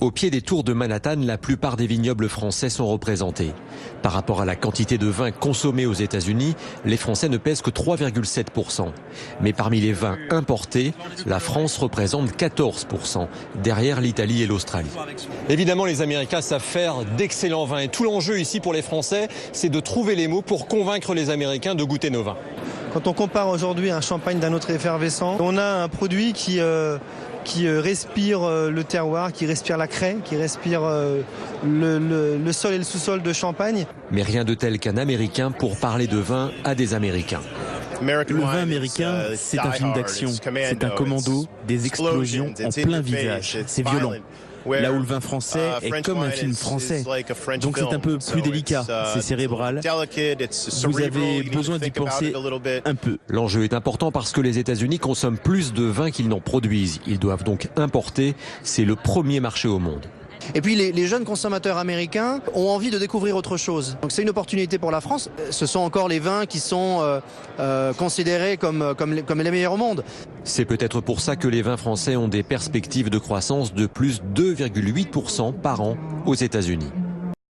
Au pied des tours de Manhattan, la plupart des vignobles français sont représentés. Par rapport à la quantité de vin consommé aux États-Unis, les Français ne pèsent que 3,7%. Mais parmi les vins importés, la France représente 14%, derrière l'Italie et l'Australie. Évidemment, les Américains savent faire d'excellents vins. Et tout l'enjeu ici pour les Français, c'est de trouver les mots pour convaincre les Américains de goûter nos vins. Quand on compare aujourd'hui un champagne d'un autre effervescent, on a un produit qui respire le terroir, qui respire la craie, qui respire le sol et le sous-sol de Champagne. Mais rien de tel qu'un Américain pour parler de vin à des Américains. Le vin américain, c'est un film d'action, c'est un commando, des explosions en plein visage, c'est violent. Là où le vin français est comme un film français. Donc c'est un peu plus délicat, c'est cérébral. Vous avez besoin d'y penser un peu. L'enjeu est important parce que les États-Unis consomment plus de vin qu'ils n'en produisent. Ils doivent donc importer. C'est le premier marché au monde. Et puis les jeunes consommateurs américains ont envie de découvrir autre chose. Donc c'est une opportunité pour la France. Ce sont encore les vins qui sont considérés comme les meilleurs au monde. C'est peut-être pour ça que les vins français ont des perspectives de croissance de plus 2,8% par an aux États-Unis.